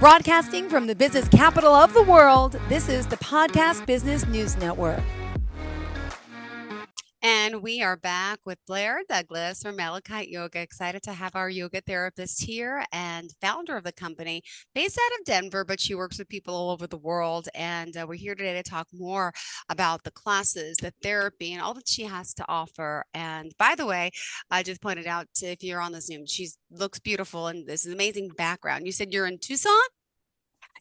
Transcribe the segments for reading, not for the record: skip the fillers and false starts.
Broadcasting from the business capital of the world, this is the Podcast Business News Network. And we are back with Blair Douglas from Malachite Yoga. Excited to have our yoga therapist here and founder of the company based out of Denver, but she works with people all over the world. And we're here today to talk more about the classes, the therapy, and all that she has to offer. And by the way, I just pointed out if you're on the Zoom, she looks beautiful and this is amazing background. You said you're in Tucson?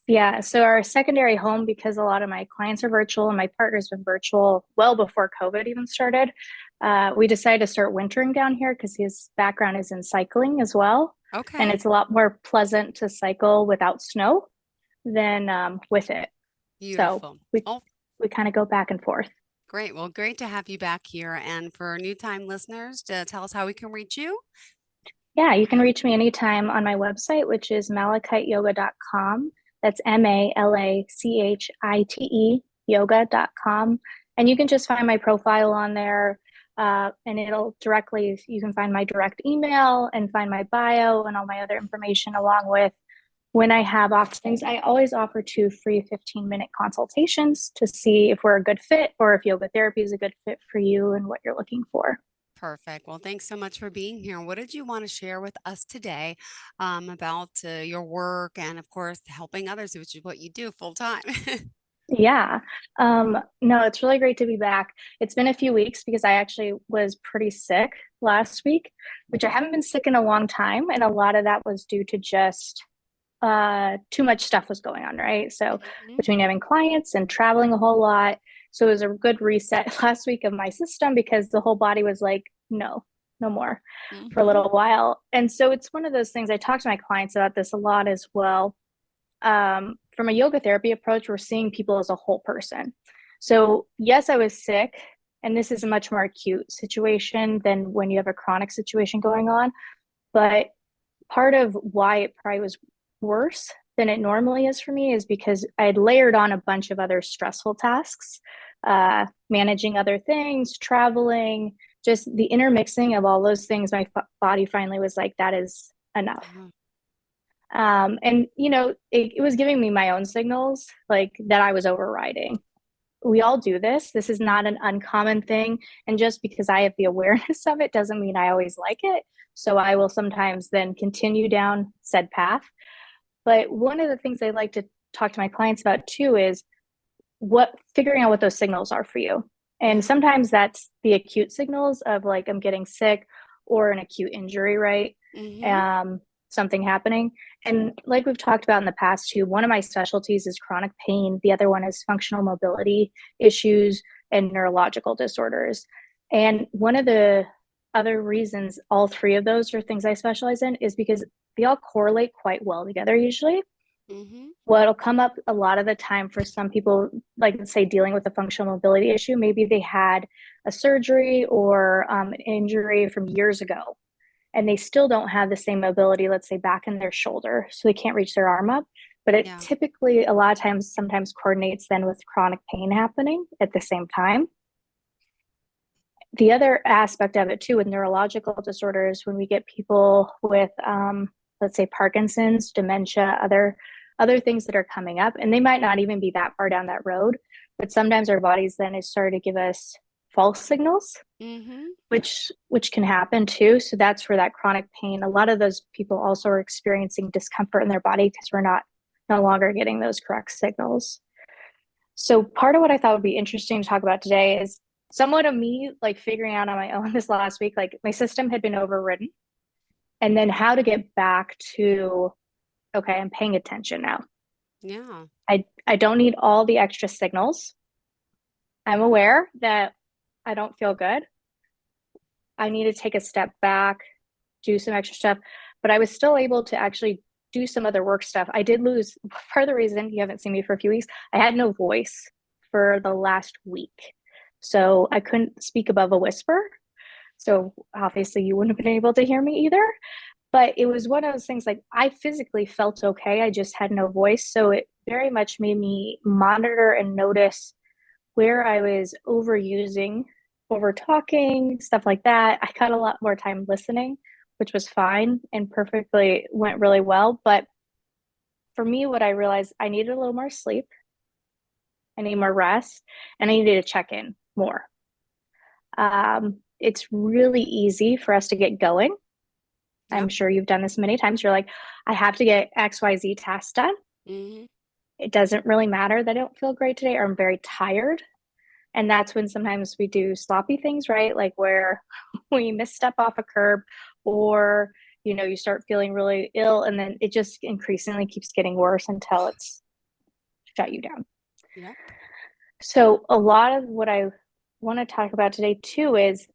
Yeah, so our secondary home, because a lot of my clients are virtual and my partner's been virtual well before COVID even started, we decided to start wintering down here because his background is in cycling as well. Okay. And it's a lot more pleasant to cycle without snow than with it. Beautiful. So we kind of go back and forth. Great. Well, great to have you back here. And for new time listeners, to tell us how we can reach you. Yeah, you can reach me anytime on my website, which is malachiteyoga.com. That's MALACHITE yoga.com. And you can just find my profile on there. And you can find my direct email and find my bio and all my other information, along with when I have offerings. I always offer 2 free 15-minute consultations to see if we're a good fit or if yoga therapy is a good fit for you and what you're looking for. Perfect. Well, thanks so much for being here. What did you want to share with us today about your work and, of course, helping others, which is what you do full time? Yeah. No, it's really great to be back. It's been a few weeks because I actually was pretty sick last week, which I haven't been sick in a long time. And a lot of that was due to just too much stuff was going on, right? So between having clients and traveling a whole lot. So it was a good reset last week of my system because the whole body was like, no more for a little while. And so it's one of those things. I talk to my clients about this a lot as well. From a yoga therapy approach, we're seeing people as a whole person. So yes, I was sick, and this is a much more acute situation than when you have a chronic situation going on. But part of why it probably was worse than it normally is for me is because I had layered on a bunch of other stressful tasks, managing other things, traveling, just the intermixing of all those things. My body finally was like, that is enough. And it was giving me my own signals, like that I was overriding. We all do this. This is not an uncommon thing. And just because I have the awareness of it doesn't mean I always like it. So I will sometimes then continue down said path. But one of the things I like to talk to my clients about too is figuring out what those signals are for you. And sometimes that's the acute signals of like, I'm getting sick or an acute injury, right? Something happening. And like we've talked about in the past too, one of my specialties is chronic pain. The other one is functional mobility issues and neurological disorders. And one of the other reasons all 3 of those are things I specialize in is because they all correlate quite well together usually. What'll come up a lot of the time for some people, like let's say dealing with a functional mobility issue, maybe they had a surgery or an injury from years ago, and they still don't have the same mobility, let's say back in their shoulder, so they can't reach their arm up. But it typically, a lot of times, sometimes coordinates then with chronic pain happening at the same time. The other aspect of it too, with neurological disorders, when we get people with, let's say Parkinson's, dementia, other things that are coming up, and they might not even be that far down that road, but sometimes our bodies then is starting to give us false signals, which can happen too. So that's for that chronic pain. A lot of those people also are experiencing discomfort in their body because we're no longer getting those correct signals. So part of what I thought would be interesting to talk about today is somewhat of me like figuring out on my own this last week, like my system had been overridden, and then how to get back to, okay, I'm paying attention now. Yeah. I don't need all the extra signals. I'm aware that I don't feel good. I need to take a step back, do some extra stuff, but I was still able to actually do some other work stuff. I did lose, part of the reason you haven't seen me for a few weeks, I had no voice for the last week. So I couldn't speak above a whisper. So obviously you wouldn't have been able to hear me either. But it was one of those things, like I physically felt okay. I just had no voice. So it very much made me monitor and notice where I was overusing, over talking, stuff like that. I got a lot more time listening, which was fine and perfectly went really well. But for me, what I realized, I needed a little more sleep, I need more rest, and I needed to check in more. It's really easy for us to get going. I'm Yep. sure you've done this many times. You're like, I have to get XYZ tasks done. Hmm. It doesn't really matter that I don't feel great today or I'm very tired. And that's when sometimes we do sloppy things, right? Like where we misstep off a curb, or, you start feeling really ill, and then it just increasingly keeps getting worse until it's shut you down. Yep. So a lot of what I want to talk about today too is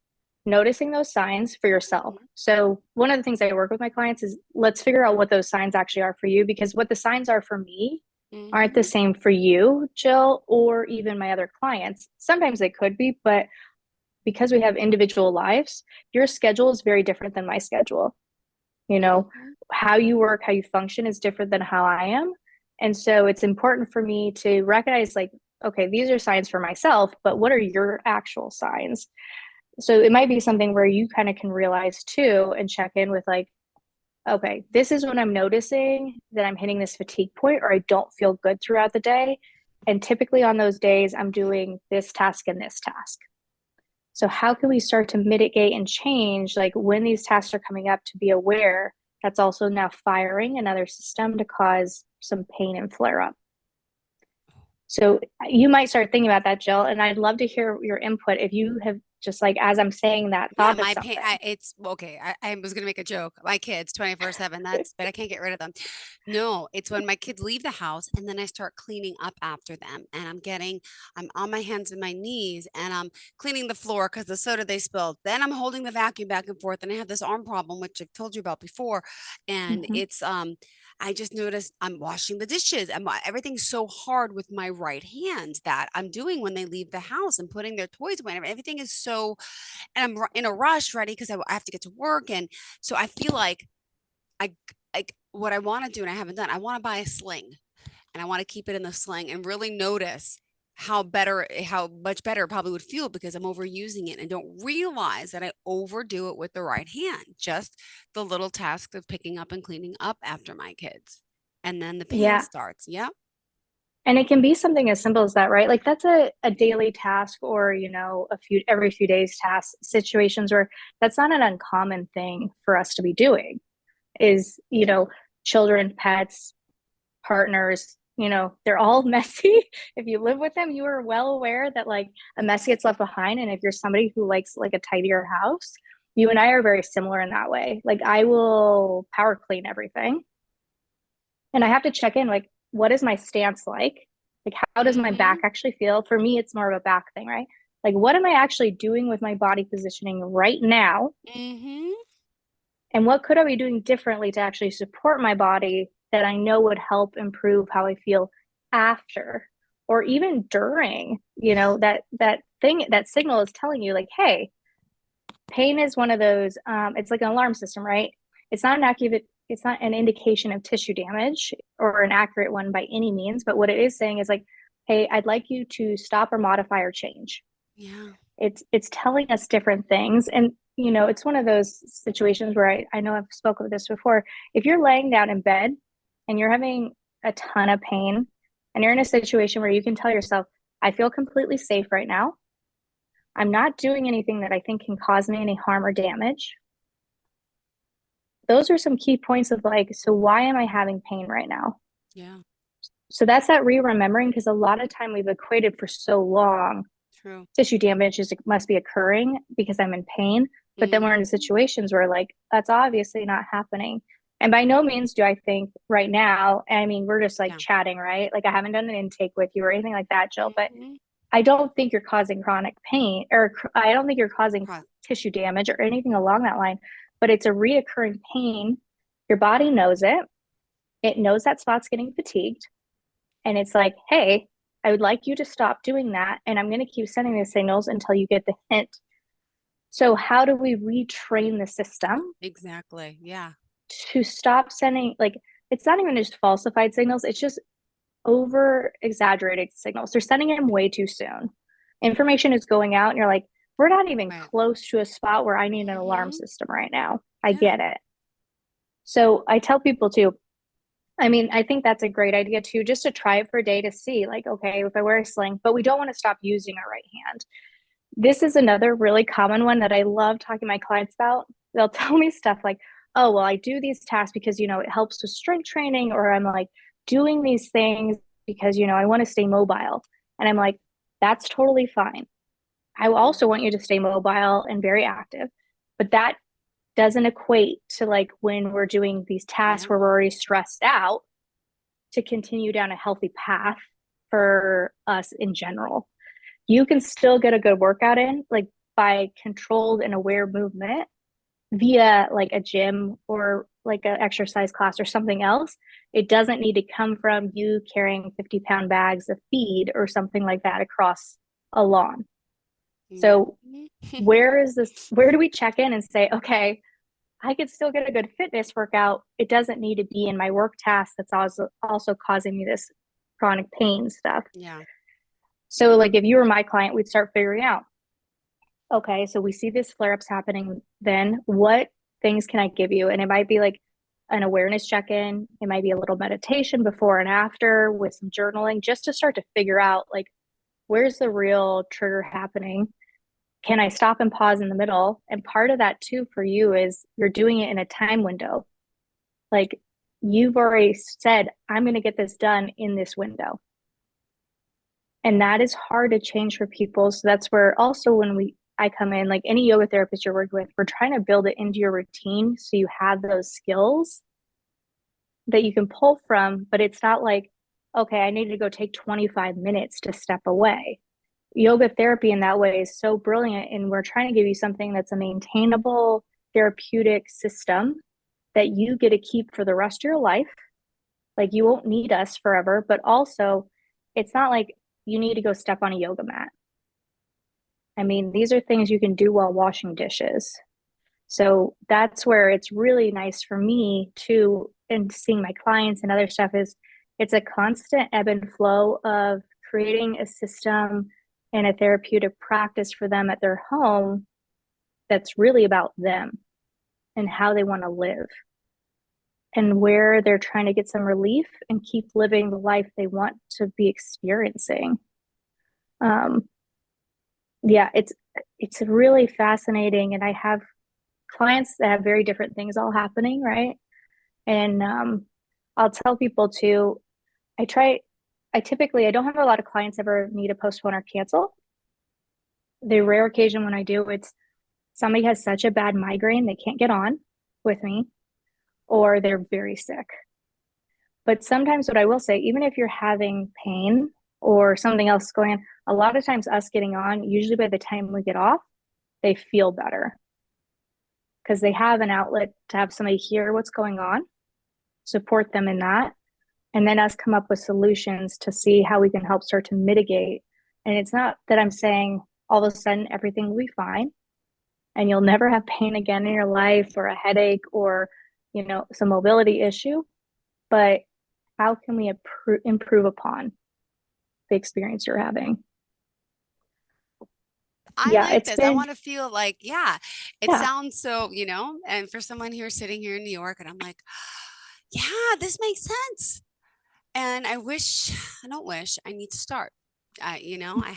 noticing those signs for yourself. Hmm. So one of the things I work with my clients is, let's figure out what those signs actually are for you, because what the signs are for me aren't the Hmm. same for you, Jill, or even my other clients. Sometimes they could be, but because we have individual lives, your schedule is very different than my schedule. You know, Hmm. how you work, how you function is different than how I am. And so it's important for me to recognize, like, okay, these are signs for myself, but what are your actual signs? So it might be something where you kind of can realize too and check in with, like, okay, this is when I'm noticing that I'm hitting this fatigue point or I don't feel good throughout the day. And typically on those days, I'm doing this task and this task. So how can we start to mitigate and change, like when these tasks are coming up, to be aware that's also now firing another system to cause some pain and flare up. So you might start thinking about that, Jill, and I'd love to hear your input if you have, just like as I'm saying that, Yeah, thought of my pain. something. It's okay. I was gonna make a joke. My kids, 24/7. But I can't get rid of them. No, it's when my kids leave the house and then I start cleaning up after them, and I'm on my hands and my knees, and I'm cleaning the floor because the soda they spilled. Then I'm holding the vacuum back and forth, and I have this arm problem, which I've told you about before, and Mhm. it's. I just noticed I'm washing the dishes, and everything's so hard with my right hand that I'm doing when they leave the house and putting their toys away. And everything is so, and I'm in a rush ready because I have to get to work. And so I feel like I like what I want to do and I haven't done. I want to buy a sling, and I want to keep it in the sling and really notice how much better it probably would feel because I'm overusing it and don't realize that I overdo it with the right hand. Just the little task of picking up and cleaning up after my kids. And then the pain Yeah. starts. Yep. And it can be something as simple as that, right? Like that's a daily task, or, every few days task, situations where that's not an uncommon thing for us to be doing is, children, pets, partners, they're all messy. If you live with them, you are well aware that, like, a mess gets left behind. And if you're somebody who likes like a tidier house, you and I are very similar in that way. Like I will power clean everything. And I have to check in, like, what is my stance like? Like, how does my back Mm-hmm. actually feel? For me, it's more of a back thing, right? Like, what am I actually doing with my body positioning right now? Mm-hmm. And what could I be doing differently to actually support my body that I know would help improve how I feel after or even during, that thing, that signal is telling you, like, hey, pain is one of those, it's like an alarm system, right? It's not an indication of tissue damage or an accurate one by any means, but what it is saying is, like, hey, I'd like you to stop or modify or change. Yeah. It's telling us different things. And it's one of those situations where I know I've spoken of this before. If you're laying down in bed and you're having a ton of pain and you're in a situation where you can tell yourself, I feel completely safe right now, I'm not doing anything that I think can cause me any harm or damage. Those are some key points of, like, so why am I having pain right now? Yeah. So that's that re-remembering, because a lot of time we've equated for so long True. tissue damage must be occurring because I'm in pain. But then we're in Mm-hmm. situations where, like, that's obviously not happening. And by no means do I think right now, I mean, we're just like Yeah. chatting, right? Like I haven't done an intake with you or anything like that, Jill, but Mm-hmm. I don't think you're causing chronic pain, or I don't think you're causing Cross. tissue damage or anything along that line, but it's a reoccurring pain. Your body knows it. It knows that spot's getting fatigued. And it's like, hey, I would like you to stop doing that. And I'm going to keep sending these signals until you get the hint. So, how do we retrain the system Exactly. Yeah. to stop sending, like, it's not even just falsified signals, it's just over exaggerated signals. They're sending them way too soon. Information is going out, and you're like, we're not even Right. close to a spot where I need an alarm Mm-hmm. system right now. I Yeah. get it. So, I tell people too, I mean, I think that's a great idea too, just to try it for a day to see, like, okay, if I wear a sling, but we don't want to stop using our right hand. This is another really common one that I love talking to my clients about. They'll tell me stuff like, oh, well, I do these tasks because, it helps with strength training, or I'm like doing these things because, I want to stay mobile. And I'm like, that's totally fine. I also want you to stay mobile and very active, but that doesn't equate to like when we're doing these tasks Yeah. where we're already stressed out to continue down a healthy path for us in general. You can still get a good workout in, like by controlled and aware movement via like a gym or like an exercise class or something else. It doesn't need to come from you carrying 50-pound bags of feed or something like that across a lawn. Yeah. So, where do we check in and say, okay, I could still get a good fitness workout. It doesn't need to be in my work task that's also causing me this chronic pain stuff. Yeah. So, like, if you were my client, we'd start figuring out, okay, so we see these flare ups happening. Then what things can I give you? And it might be like an awareness check in, it might be a little meditation before and after with some journaling, just to start to figure out, like, where's the real trigger happening? Can I stop and pause in the middle? And part of that too for you is you're doing it in a time window. Like, you've already said, I'm going to get this done in this window. And that is hard to change for people. So that's where also when I come in, like any yoga therapist you're working with, we're trying to build it into your routine so you have those skills that you can pull from, but it's not like, okay, I need to go take 25 minutes to step away. Yoga therapy in that way is so brilliant, and we're trying to give you something that's a maintainable therapeutic system that you get to keep for the rest of your life. Like, you won't need us forever, but also it's not like you need to go step on a yoga mat. I mean, these are things you can do while washing dishes. So that's where it's really nice for me too, and seeing my clients and other stuff, is it's a constant ebb and flow of creating a system and a therapeutic practice for them at their home that's really about them and how they want to live and where they're trying to get some relief and keep living the life they want to be experiencing. Um, yeah, it's really fascinating, and I have clients that have very different things all happening, right? And I'll tell people too, I try, I don't have a lot of clients ever need to postpone or cancel. The rare occasion when I do, it's somebody has such a bad migraine they can't get on with me, or they're very sick. But sometimes what I will say, even if you're having pain or something else going on, a lot of times us getting on, usually by the time we get off, they feel better because they have an outlet to have somebody hear what's going on, support them in that, and then us come up with solutions to see how we can help start to mitigate. And it's not that I'm saying all of a sudden everything will be fine and you'll never have pain again in your life or a headache or, some mobility issue, but how can we improve upon the experience you're having? I Yeah, like it's this. I been, want to feel like, yeah, it yeah, sounds so, and for someone here sitting here in New York, and I'm like, yeah, this makes sense. And I don't wish, I need to start. I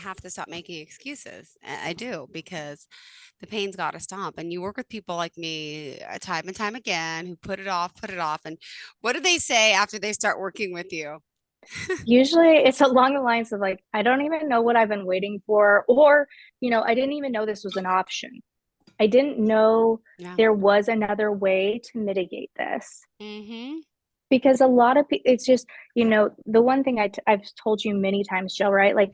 have to stop making excuses. I do, because the pain's got to stop. And you work with people like me time and time again who put it off, put it off. And what do they say after they start working with you? usually it's along the lines of like, I don't even know what I've been waiting for, or, I didn't even know this was an option. I didn't know Yeah. there was another way to mitigate this. Mm-hmm. Because a lot of people, it's just, the one thing I've told you many times, Jill, right? Like,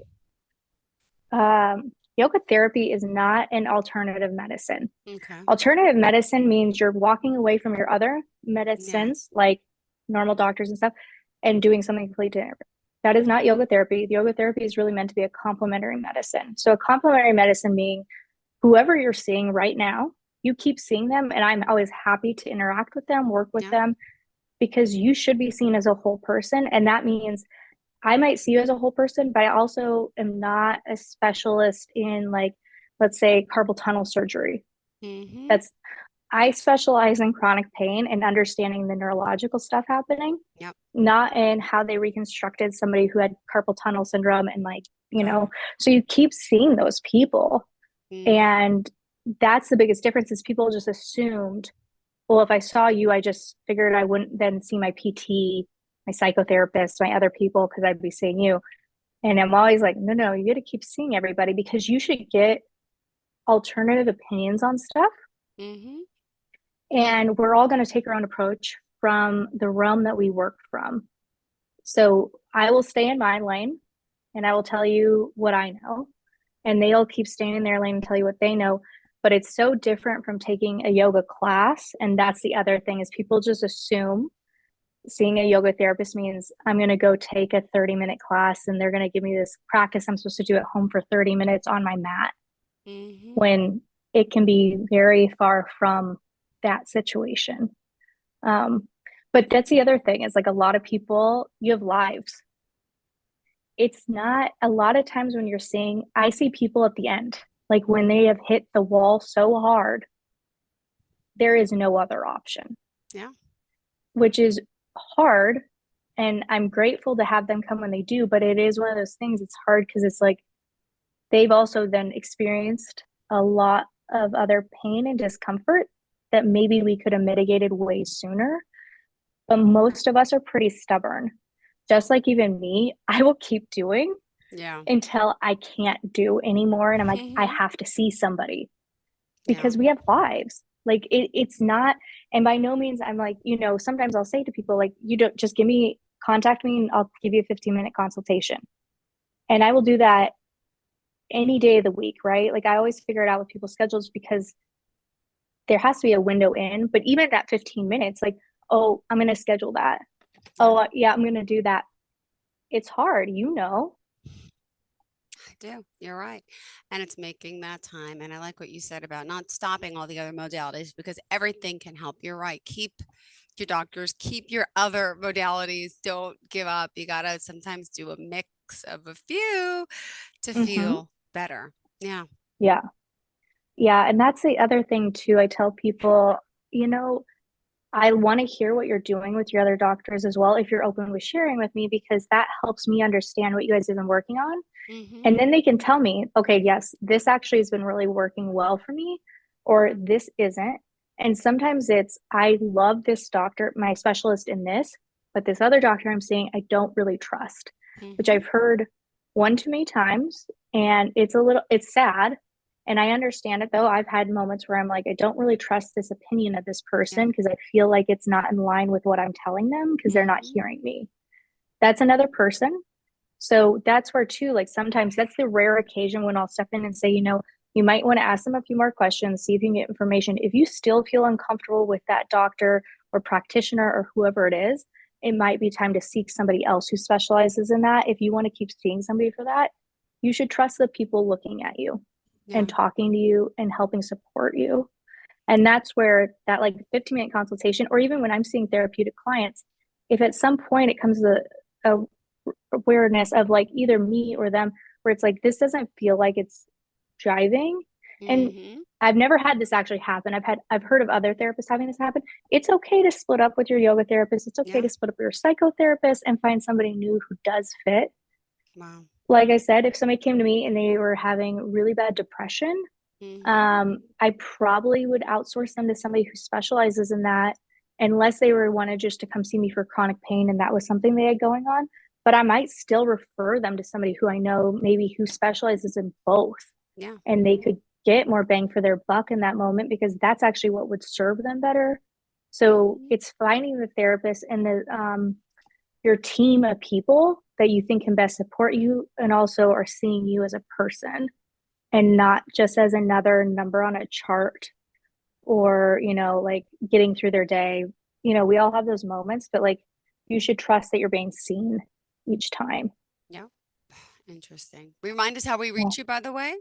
yoga therapy is not an alternative medicine. Okay. Alternative medicine means you're walking away from your other Yeah. medicines, like normal doctors and stuff, and doing something completely different. That is not yoga therapy. The yoga therapy is really meant to be a complementary medicine. So, a complementary medicine meaning whoever you're seeing right now, you keep seeing them, and I'm always happy to interact with them, work with Yeah. them, because you should be seen as a whole person. And that means I might see you as a whole person, but I also am not a specialist in, like, let's say, carpal tunnel surgery. Mm-hmm. That's I specialize in chronic pain and understanding the neurological stuff happening, Yep. not in how they reconstructed somebody who had carpal tunnel syndrome and like, Got it. so you keep seeing those people. Mm-hmm. And that's the biggest difference is people just assumed, well, if I saw you, I just figured I wouldn't then see my PT, my psychotherapist, my other people, because I'd be seeing you. And I'm always like, no, no, you got to keep seeing everybody because you should get alternative opinions on stuff. Mm-hmm. And we're all going to take our own approach from the realm that we work from. So I will stay in my lane and I will tell you what I know. And they'll keep staying in their lane and tell you what they know. But it's so different from taking a yoga class. And that's the other thing is people just assume seeing a yoga therapist means I'm going to go take a 30-minute class and they're going to give me this practice I'm supposed to do at home for 30 minutes on my mat Mm-hmm. when it can be very far from that situation. But that's the other thing is like a lot of people, you have lives. It's not a lot of times when you're seeing, I see people at the end, like when they have hit the wall so hard, there is no other option. Yeah. Which is hard. And I'm grateful to have them come when they do, but it is one of those things. It's hard because it's like they've also then experienced a lot of other pain and discomfort that maybe we could have mitigated way sooner. But most of us are pretty stubborn. Just like even me, I will keep doing Yeah. until I can't do anymore. And I'm like, I Mm-hmm. have to see somebody Yeah. because we have lives. Like it's not, and by no means I'm like, sometimes I'll say to people, like, you don't just contact me and I'll give you a 15-minute consultation. And I will do that any day of the week, right? Like I always figure it out with people's schedules because there has to be a window in, but even that 15 minutes, like, oh, I'm going to schedule that. Yeah. Oh, yeah, I'm going to do that. It's hard, I do. You're right. And it's making that time. And I like what you said about not stopping all the other modalities because everything can help. You're right. Keep your doctors, keep your other modalities. Don't give up. You got to sometimes do a mix of a few to Mm-hmm. feel better. Yeah. Yeah. Yeah. And that's the other thing too. I tell people, you know, I want to hear what you're doing with your other doctors as well, if you're open with sharing with me, because that helps me understand what you guys have been working on. Mm-hmm. And then they can tell me, okay, yes, this actually has been really working well for me, or this isn't. And sometimes it's, I love this doctor, my specialist in this, but this other doctor I'm seeing, I don't really trust, which Mm-hmm. I've heard one too many times. And it's sad. And I understand it though. I've had moments where I'm like, I don't really trust this opinion of this Yeah. person because I feel like it's not in line with what I'm telling them because they're not Mm-hmm. hearing me. That's another person. So that's where too, like sometimes that's the rare occasion when I'll step in and say, you might want to ask them a few more questions, see if you can get information. If you still feel uncomfortable with that doctor or practitioner or whoever it is, it might be time to seek somebody else who specializes in that. If you want to keep seeing somebody for that, you should trust the people looking at you and Yeah. talking to you and helping support you. And that's where that like 15-minute consultation, or even when I'm seeing therapeutic clients, if at some point it comes to a awareness of like either me or them where it's like this doesn't feel like it's driving. And Mm-hmm. I've never had this actually happen. I've heard of other therapists having this happen. It's okay to split up with your yoga therapist. It's okay Yeah. to split up with your psychotherapist and find somebody new who does fit. Wow. Like I said, if somebody came to me and they were having really bad depression, Mm-hmm. I probably would outsource them to somebody who specializes in that, unless they were wanted just to come see me for chronic pain and that was something they had going on. But I might still refer them to somebody who I know maybe who specializes in both, Yeah. and they could get more bang for their buck in that moment because that's actually what would serve them better. So Mm-hmm. it's finding the therapist and the your team of people that you think can best support you and also are seeing you as a person and not just as another number on a chart or, like getting through their day. We all have those moments, but like you should trust that you're being seen each time. Yeah. Interesting. Remind us how we Yeah. reach you, by the way.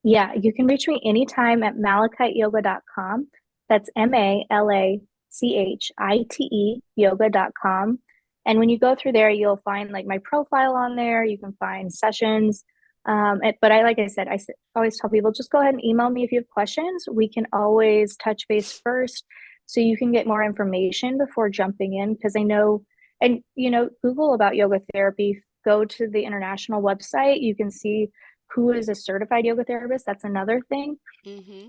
Yeah, you can reach me anytime at malachiteyoga.com. That's MALACHITE yoga.com. And when you go through there, you'll find like my profile on there. You can find sessions. But like I said, always tell people, just go ahead and email me if you have questions. We can always touch base first so you can get more information before jumping in. Because I know, and Google about yoga therapy, go to the international website. You can see who is a certified yoga therapist. That's another thing,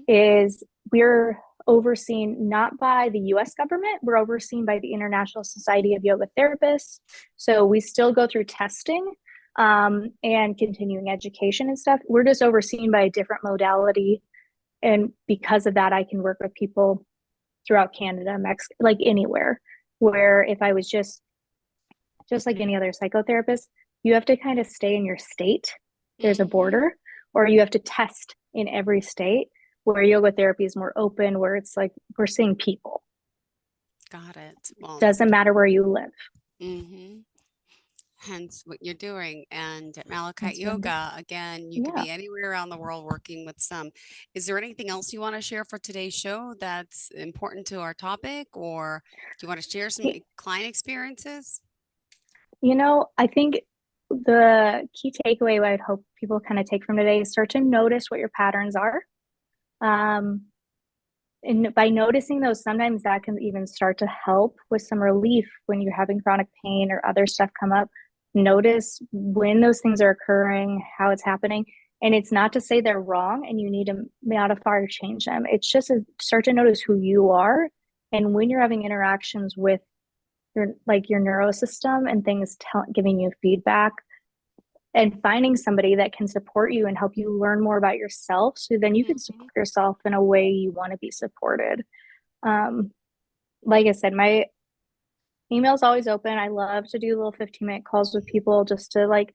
is we're overseen not by the US government, we're overseen by the International Society of Yoga Therapists. So we still go through testing and continuing education and stuff. We're just overseen by a different modality. And because of that, I can work with people throughout Canada, Mexico, like anywhere. Where if I was just like any other psychotherapist, you have to kind of stay in your state. There's a border, or you have to test in every state, where yoga therapy is more open, where it's like we're seeing people. Got it. Well, doesn't matter where you live. Hence what you're doing. And Malachite Yoga, again, you could be anywhere around the world working with some. Is there anything else you want to share for today's show that's important to our topic, or do you want to share some client experiences? I think the key takeaway I would hope people kind of take from today is start to notice what your patterns are. And by noticing those, sometimes that can even start to help with some relief when you're having chronic pain or other stuff come up. Notice when those things are occurring, how it's happening. And it's not to say they're wrong and you need to modify or change them. It's just start to notice who you are. And when you're having interactions with your neurosystem and things giving you feedback, and finding somebody that can support you and help you learn more about yourself, so then you can support yourself in a way you want to be supported. Like I said, my email is always open. I love to do little 15-minute calls with people just to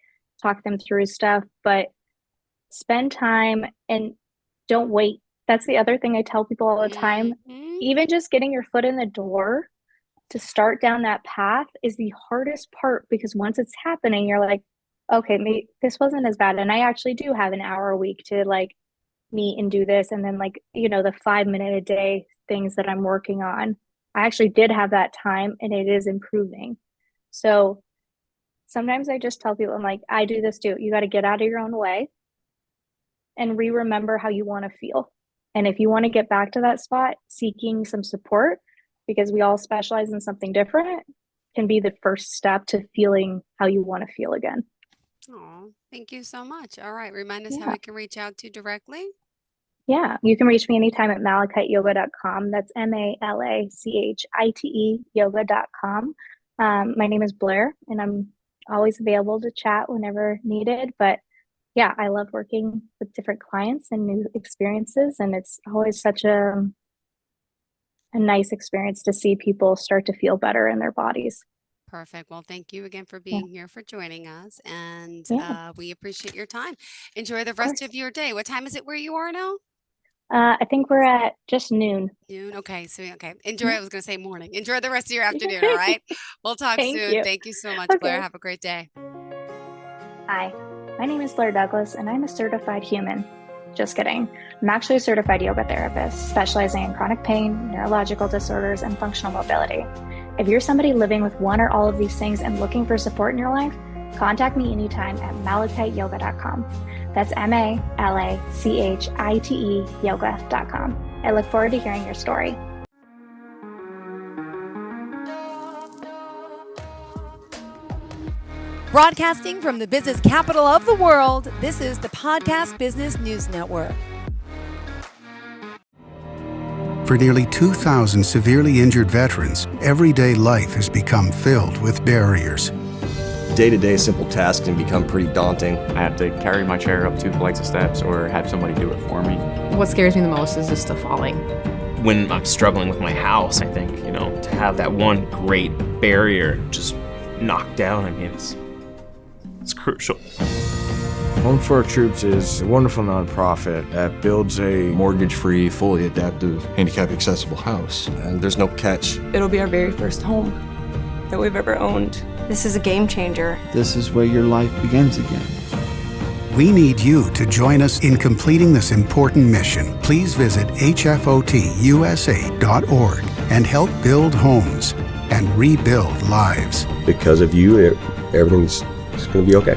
talk them through stuff, but spend time and don't wait. That's the other thing I tell people all the time. Even just getting your foot in the door to start down that path is the hardest part, because once it's happening, you're like, okay, maybe this wasn't as bad. And I actually do have an hour a week to meet and do this. And then the 5-minute a day things that I'm working on, I actually did have that time and it is improving. So sometimes I just tell people, I'm like, I do this too. You got to get out of your own way and remember how you want to feel. And if you want to get back to that spot, seeking some support, because we all specialize in something different, can be the first step to feeling how you want to feel again. Oh, thank you so much. All right. Remind us how we can reach out to you directly. Yeah, you can reach me anytime at malachiteyoga.com. That's MALACHITE yoga.com. My name is Blair, and I'm always available to chat whenever needed. But yeah, I love working with different clients and new experiences. And it's always such a nice experience to see people start to feel better in their bodies. Perfect. Well, thank you again for being here, for joining us. And we appreciate your time. Enjoy the rest of your day. What time is it where you are now? I think we're at just noon. Noon. Okay. So, enjoy. I was going to say morning. Enjoy the rest of your afternoon. All right. We'll talk soon. Thank you so much, Blair. Have a great day. Hi, my name is Blair Douglas, and I'm a certified human. Just kidding. I'm actually a certified yoga therapist specializing in chronic pain, neurological disorders, and functional mobility. If you're somebody living with one or all of these things and looking for support in your life, contact me anytime at malachiteyoga.com. That's MALACHITE yoga.com. I look forward to hearing your story. Broadcasting from the business capital of the world, this is the Podcast Business News Network. For nearly 2,000 severely injured veterans, everyday life has become filled with barriers. Day-to-day simple tasks can become pretty daunting. I have to carry my chair up 2 flights of steps or have somebody do it for me. What scares me the most is just the falling. When I'm struggling with my house, I think, to have that one great barrier just knocked down, it's crucial. Home for Our Troops is a wonderful nonprofit that builds a mortgage-free, fully adaptive, handicap-accessible house. And there's no catch. It'll be our very first home that we've ever owned. This is a game changer. This is where your life begins again. We need you to join us in completing this important mission. Please visit hfotusa.org and help build homes and rebuild lives. Because of you, everything's going to be okay.